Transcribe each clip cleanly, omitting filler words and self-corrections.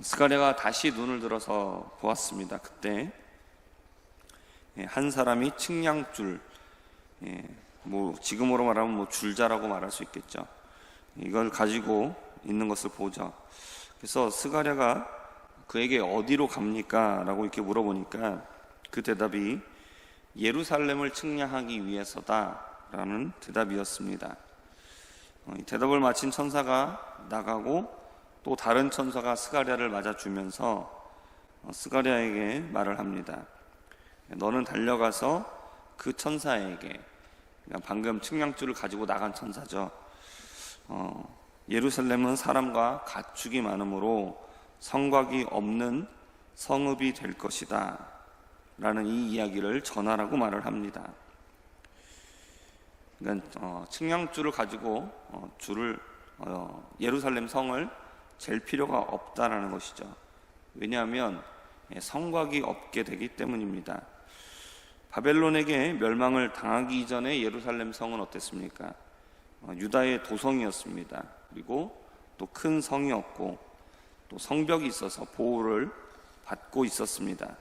스가랴가 다시 눈을 들어서 보았습니다. 그때 한 사람이 측량줄, 지금으로 말하면 줄자라고 말할 수 있겠죠. 이걸 가지고 있는 것을 보죠. 그래서 스가랴가 그에게 어디로 갑니까? 라고 이렇게 물어보니까 그 대답이 예루살렘을 측량하기 위해서다 라는 대답이었습니다. 이 대답을 마친 천사가 나가고 또 다른 천사가 스가랴를 맞아주면서 스가랴에게 말을 합니다. 너는 달려가서 그 천사에게, 그러니까 방금 측량줄을 가지고 나간 천사죠. 예루살렘은 사람과 가축이 많으므로 성곽이 없는 성읍이 될 것이다 라는 이 이야기를 전하라고 말을 합니다. 그러니까 측량줄을 가지고 예루살렘 성을 잴 필요가 없다라는 것이죠. 왜냐하면 성곽이 없게 되기 때문입니다. 바벨론에게 멸망을 당하기 전에 예루살렘 성은 어땠습니까? 유다의 도성이었습니다. 그리고 또 큰 성이었고 또 성벽이 있어서 보호를 받고 있었습니다.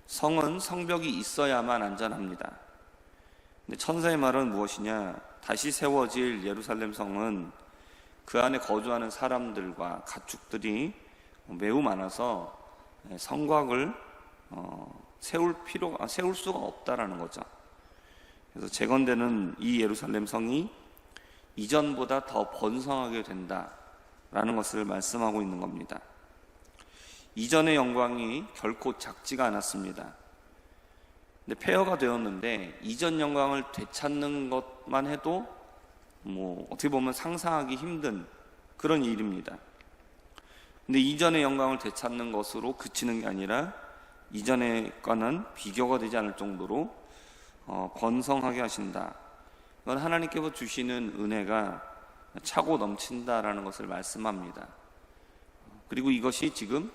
성은 성벽이 있어야만 안전합니다. 근데 천사의 말은 무엇이냐? 다시 세워질 예루살렘 성은 그 안에 거주하는 사람들과 가축들이 매우 많아서 성곽을 세울 수가 없다라는 거죠. 그래서 재건되는 이 예루살렘 성이 이전보다 더 번성하게 된다라는 것을 말씀하고 있는 겁니다. 이전의 영광이 결코 작지가 않았습니다. 근데 폐허가 되었는데 이전 영광을 되찾는 것만 해도 어떻게 보면 상상하기 힘든 그런 일입니다. 근데 이전의 영광을 되찾는 것으로 그치는 게 아니라 이전의 과는 비교가 되지 않을 정도로 번성하게 하신다. 이건 하나님께서 주시는 은혜가 차고 넘친다라는 것을 말씀합니다. 그리고 이것이 지금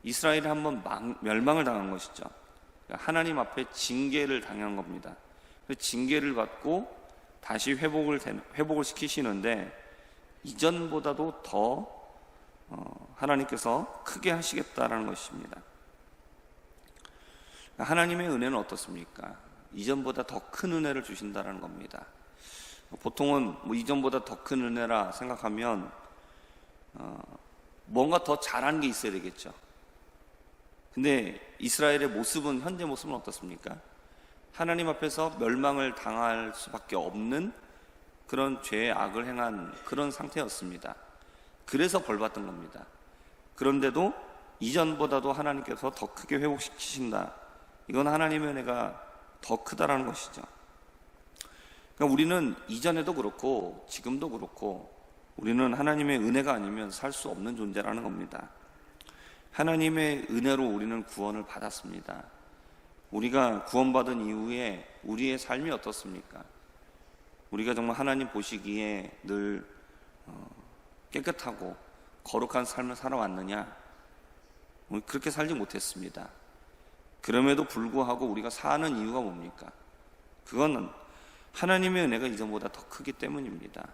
이스라엘이 한번 멸망을 당한 것이죠. 하나님 앞에 징계를 당한 겁니다. 징계를 받고 다시 회복을 시키시는데 이전보다도 더 하나님께서 크게 하시겠다라는 것입니다. 하나님의 은혜는 어떻습니까? 이전보다 더 큰 은혜를 주신다는 겁니다. 보통은 이전보다 더 큰 은혜라 생각하면 뭔가 더 잘한 게 있어야 되겠죠. 근데 이스라엘의 모습은, 현재 모습은 어떻습니까? 하나님 앞에서 멸망을 당할 수밖에 없는 그런 죄의 악을 행한 그런 상태였습니다. 그래서 벌받던 겁니다. 그런데도 이전보다도 하나님께서 더 크게 회복시키신다. 이건 하나님의 은혜가 더 크다라는 것이죠. 그러니까 우리는 이전에도 그렇고 지금도 그렇고 우리는 하나님의 은혜가 아니면 살 수 없는 존재라는 겁니다. 하나님의 은혜로 우리는 구원을 받았습니다. 우리가 구원받은 이후에 우리의 삶이 어떻습니까? 우리가 정말 하나님 보시기에 늘 깨끗하고 거룩한 삶을 살아왔느냐? 그렇게 살지 못했습니다. 그럼에도 불구하고 우리가 사는 이유가 뭡니까? 그거는 하나님의 은혜가 이전보다 더 크기 때문입니다.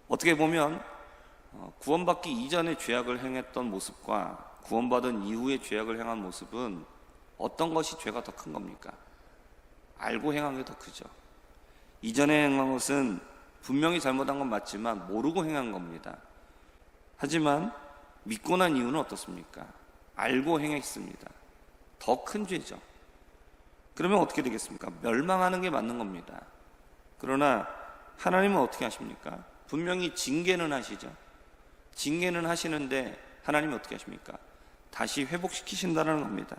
어떻게 보면 구원받기 이전에 죄악을 행했던 모습과 구원받은 이후에 죄악을 행한 모습은 어떤 것이 죄가 더 큰 겁니까? 알고 행한 게 더 크죠. 이전에 행한 것은 분명히 잘못한 건 맞지만 모르고 행한 겁니다. 하지만 믿고 난 이유는 어떻습니까? 알고 행했습니다. 더 큰 죄죠. 그러면 어떻게 되겠습니까? 멸망하는 게 맞는 겁니다. 그러나 하나님은 어떻게 하십니까? 분명히 징계는 하시죠. 징계는 하시는데 하나님은 어떻게 하십니까? 다시 회복시키신다는 겁니다.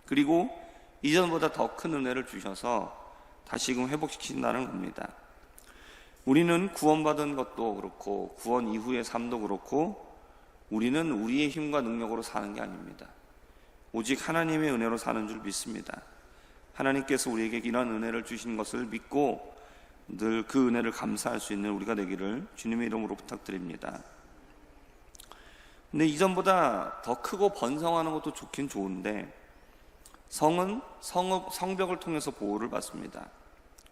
그리고 이전보다 더 큰 은혜를 주셔서 다시금 회복시킨다는 겁니다. 우리는 구원받은 것도 그렇고 구원 이후의 삶도 그렇고 우리는 우리의 힘과 능력으로 사는 게 아닙니다. 오직 하나님의 은혜로 사는 줄 믿습니다. 하나님께서 우리에게 이런 은혜를 주신 것을 믿고 늘 그 은혜를 감사할 수 있는 우리가 되기를 주님의 이름으로 부탁드립니다. 근데 이전보다 더 크고 번성하는 것도 좋긴 좋은데 성은 성벽을 통해서 보호를 받습니다.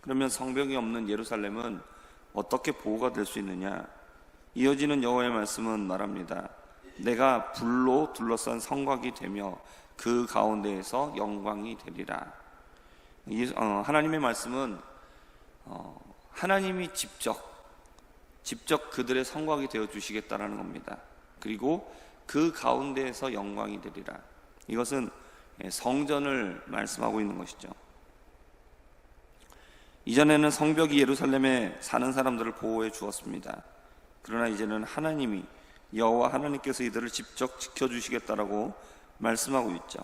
그러면 성벽이 없는 예루살렘은 어떻게 보호가 될 수 있느냐? 이어지는 여호와의 말씀은 말합니다. 내가 불로 둘러싼 성곽이 되며 그 가운데에서 영광이 되리라. 하나님의 말씀은 하나님이 직접 그들의 성곽이 되어 주시겠다라는 겁니다. 그리고 그 가운데에서 영광이 되리라. 이것은 성전을 말씀하고 있는 것이죠. 이전에는 성벽이 예루살렘에 사는 사람들을 보호해 주었습니다. 그러나 이제는 하나님이 여호와 하나님께서 이들을 직접 지켜주시겠다라고 말씀하고 있죠.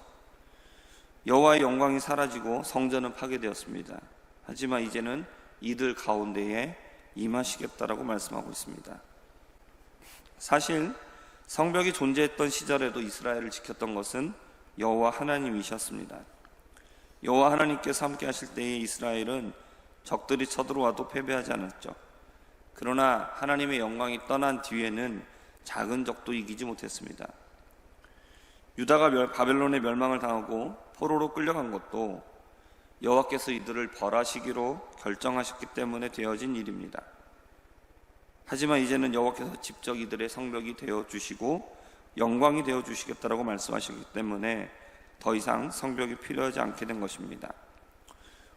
여호와의 영광이 사라지고 성전은 파괴되었습니다. 하지만 이제는 이들 가운데에 임하시겠다라고 말씀하고 있습니다. 사실 성벽이 존재했던 시절에도 이스라엘을 지켰던 것은 여호와 하나님이셨습니다. 여호와 하나님께서 함께 하실 때에 이스라엘은 적들이 쳐들어와도 패배하지 않았죠. 그러나 하나님의 영광이 떠난 뒤에는 작은 적도 이기지 못했습니다. 유다가 바벨론의 멸망을 당하고 포로로 끌려간 것도 여호와께서 이들을 벌하시기로 결정하셨기 때문에 되어진 일입니다. 하지만 이제는 여호와께서 직접 이들의 성벽이 되어주시고 영광이 되어주시겠다라고 말씀하시기 때문에 더 이상 성벽이 필요하지 않게 된 것입니다.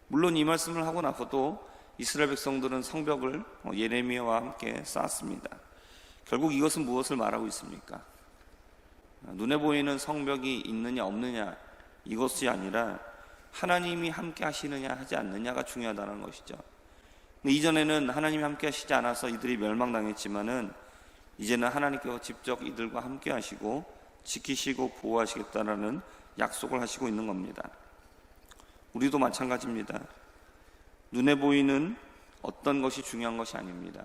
물론 이 말씀을 하고 나서도 이스라엘 백성들은 성벽을 예레미야와 함께 쌓았습니다. 결국 이것은 무엇을 말하고 있습니까? 눈에 보이는 성벽이 있느냐 없느냐 이것이 아니라 하나님이 함께 하시느냐 하지 않느냐가 중요하다는 것이죠. 이전에는 하나님이 함께 하시지 않아서 이들이 멸망당했지만은 이제는 하나님께서 직접 이들과 함께 하시고 지키시고 보호하시겠다라는 약속을 하시고 있는 겁니다. 우리도 마찬가지입니다. 눈에 보이는 어떤 것이 중요한 것이 아닙니다.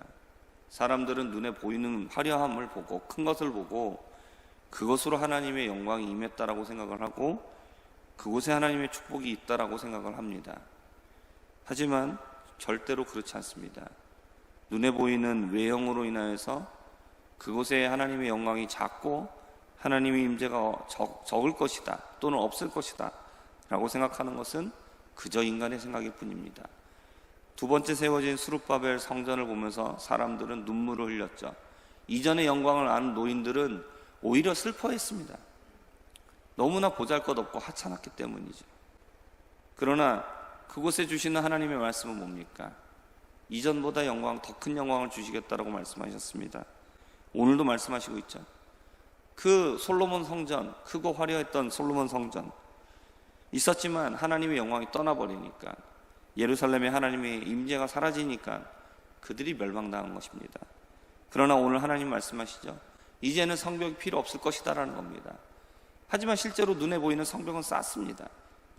사람들은 눈에 보이는 화려함을 보고 큰 것을 보고 그것으로 하나님의 영광이 임했다라고 생각을 하고 그곳에 하나님의 축복이 있다라고 생각을 합니다. 하지만 절대로 그렇지 않습니다. 눈에 보이는 외형으로 인하여서 그곳에 하나님의 영광이 작고 하나님의 임재가 적을 것이다 또는 없을 것이다 라고 생각하는 것은 그저 인간의 생각일 뿐입니다. 두 번째 세워진 스룹바벨 성전을 보면서 사람들은 눈물을 흘렸죠. 이전의 영광을 아는 노인들은 오히려 슬퍼했습니다. 너무나 보잘것없고 하찮았기 때문이죠. 그러나 그곳에 주시는 하나님의 말씀은 뭡니까? 이전보다 영광, 더 큰 영광을 주시겠다라고 말씀하셨습니다. 오늘도 말씀하시고 있죠. 그 솔로몬 성전, 크고 화려했던 솔로몬 성전 있었지만 하나님의 영광이 떠나버리니까, 예루살렘에 하나님의 임재가 사라지니까 그들이 멸망당한 것입니다. 그러나 오늘 하나님 말씀하시죠. 이제는 성벽이 필요 없을 것이다라는 겁니다. 하지만 실제로 눈에 보이는 성벽은 쌓습니다.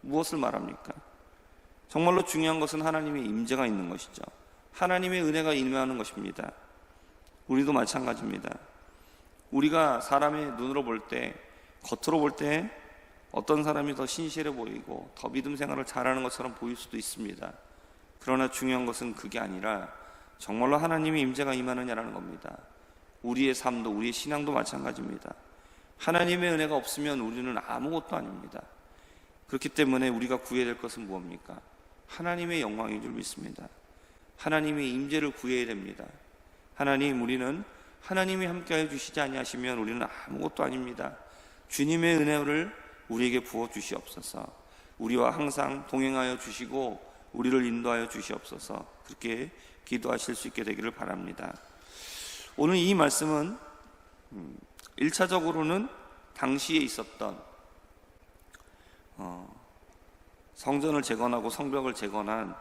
무엇을 말합니까? 정말로 중요한 것은 하나님의 임재가 있는 것이죠. 하나님의 은혜가 임하는 것입니다. 우리도 마찬가지입니다. 우리가 사람의 눈으로 볼 때, 겉으로 볼 때 어떤 사람이 더 신실해 보이고 더 믿음 생활을 잘하는 것처럼 보일 수도 있습니다. 그러나 중요한 것은 그게 아니라 정말로 하나님의 임재가 임하느냐라는 겁니다. 우리의 삶도, 우리의 신앙도 마찬가지입니다. 하나님의 은혜가 없으면 우리는 아무것도 아닙니다. 그렇기 때문에 우리가 구해야 될 것은 무엇입니까? 하나님의 영광인 줄 믿습니다. 하나님의 임재를 구해야 됩니다. 하나님, 우리는 하나님이 함께하여 주시지 아니하시면 우리는 아무것도 아닙니다. 주님의 은혜를 우리에게 부어 주시옵소서. 우리와 항상 동행하여 주시고 우리를 인도하여 주시옵소서. 그렇게 기도하실 수 있게 되기를 바랍니다. 오늘 이 말씀은 1차적으로는 당시에 있었던 성전을 재건하고 성벽을 재건한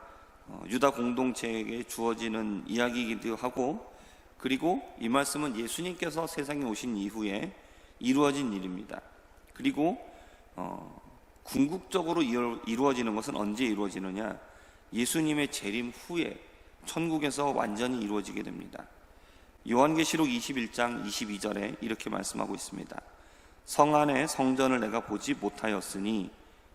유다 공동체에게 주어지는 이야기이기도 하고, 그리고 이 말씀은 예수님께서 세상에 오신 이후에 이루어진 일입니다. 그리고 궁극적으로 이루어지는 것은 언제 이루어지느냐? 예수님의 재림 후에 천국에서 완전히 이루어지게 됩니다. 요한계시록 21장 22절에 이렇게 말씀하고 있습니다. 성 안에 성전을 내가 보지 못하였으니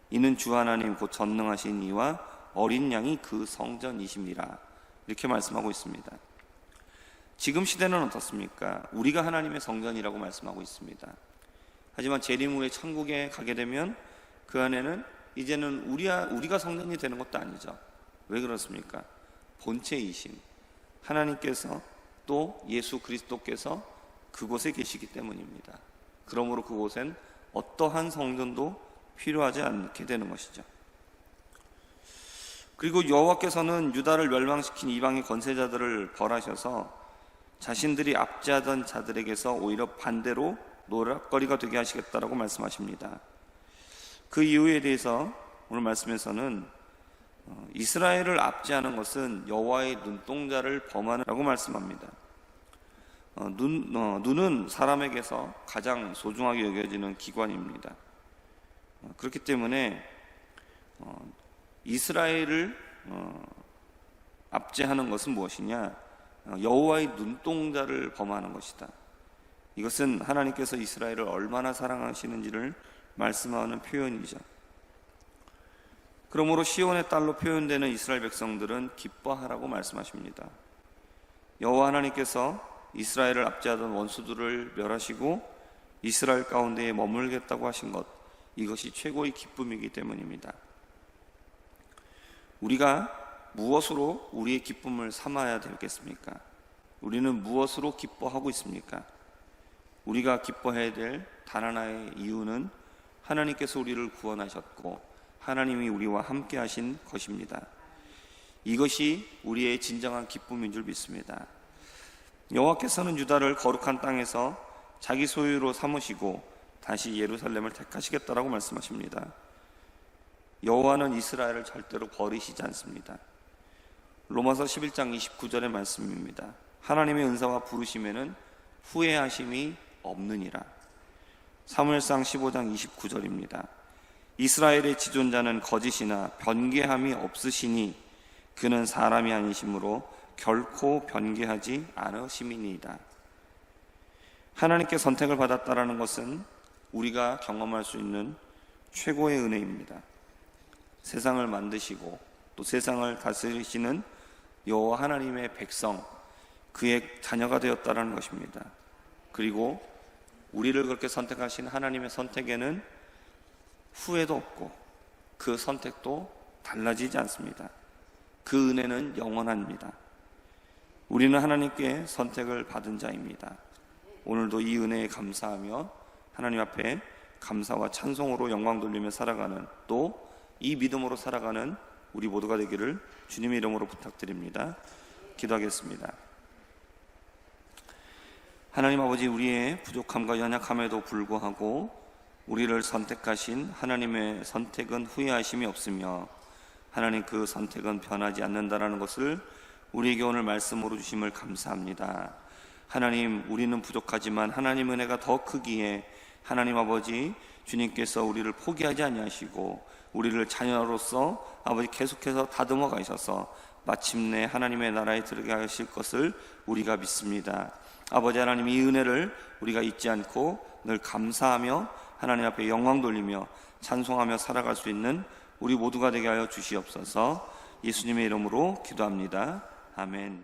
이는 주 하나님 곧 전능하신 이와 어린 양이 그 성전이십니다. 이렇게 말씀하고 있습니다. 지금 시대는 어떻습니까? 우리가 하나님의 성전이라고 말씀하고 있습니다. 하지만 재림 후에 천국에 가게 되면 그 안에는 이제는 우리가 성전이 되는 것도 아니죠. 왜 그렇습니까? 본체이신 하나님께서 또 예수 그리스도께서 그곳에 계시기 때문입니다. 그러므로 그곳엔 어떠한 성전도 필요하지 않게 되는 것이죠. 그리고 여호와께서는 유다를 멸망시킨 이방의 권세자들을 벌하셔서 자신들이 압제하던 자들에게서 오히려 반대로 노략거리가 되게 하시겠다라고 말씀하십니다. 그 이유에 대해서 오늘 말씀에서는 이스라엘을 압제하는 것은 여호와의 눈동자를 범하라고 말씀합니다. 눈은 사람에게서 가장 소중하게 여겨지는 기관입니다. 그렇기 때문에 이스라엘을 압제하는 것은 무엇이냐? 여호와의 눈동자를 범하는 것이다. 이것은 하나님께서 이스라엘을 얼마나 사랑하시는지를 말씀하는 표현이죠. 그러므로 시온의 딸로 표현되는 이스라엘 백성들은 기뻐하라고 말씀하십니다. 여호와 하나님께서 이스라엘을 압제하던 원수들을 멸하시고 이스라엘 가운데에 머물겠다고 하신 것, 이것이 최고의 기쁨이기 때문입니다. 우리가 무엇으로 우리의 기쁨을 삼아야 되겠습니까? 우리는 무엇으로 기뻐하고 있습니까? 우리가 기뻐해야 될 단 하나의 이유는 하나님께서 우리를 구원하셨고 하나님이 우리와 함께 하신 것입니다. 이것이 우리의 진정한 기쁨인 줄 믿습니다. 여호와께서는 유다를 거룩한 땅에서 자기 소유로 삼으시고 다시 예루살렘을 택하시겠다라고 말씀하십니다. 여호와는 이스라엘을 절대로 버리시지 않습니다. 로마서 11장 29절의 말씀입니다. 하나님의 은사와 부르심에는 후회하심이 없느니라. 사무엘상 15장 29절입니다. 이스라엘의 지존자는 거짓이나 변개함이 없으시니 그는 사람이 아니시므로 결코 변개하지 않으심이니이다. 하나님께 선택을 받았다라는 것은 우리가 경험할 수 있는 최고의 은혜입니다. 세상을 만드시고 또 세상을 다스리시는 여호와 하나님의 백성, 그의 자녀가 되었다라는 것입니다. 그리고 우리를 그렇게 선택하신 하나님의 선택에는 후회도 없고 그 선택도 달라지지 않습니다. 그 은혜는 영원합니다. 우리는 하나님께 선택을 받은 자입니다. 오늘도 이 은혜에 감사하며 하나님 앞에 감사와 찬송으로 영광 돌리며 살아가는, 또 이 믿음으로 살아가는 우리 모두가 되기를 주님의 이름으로 부탁드립니다. 기도하겠습니다. 하나님 아버지, 우리의 부족함과 연약함에도 불구하고 우리를 선택하신 하나님의 선택은 후회하심이 없으며 하나님 그 선택은 변하지 않는다라는 것을 우리에게 오늘 말씀으로 주심을 감사합니다. 하나님, 우리는 부족하지만 하나님 은혜가 더 크기에 하나님 아버지 주님께서 우리를 포기하지 아니하시고 우리를 자녀로서 아버지 계속해서 다듬어 가셔서 마침내 하나님의 나라에 들어가게 하실 것을 우리가 믿습니다. 아버지 하나님, 이 은혜를 우리가 잊지 않고 늘 감사하며 하나님 앞에 영광 돌리며 찬송하며 살아갈 수 있는 우리 모두가 되게 하여 주시옵소서. 예수님의 이름으로 기도합니다. 아멘.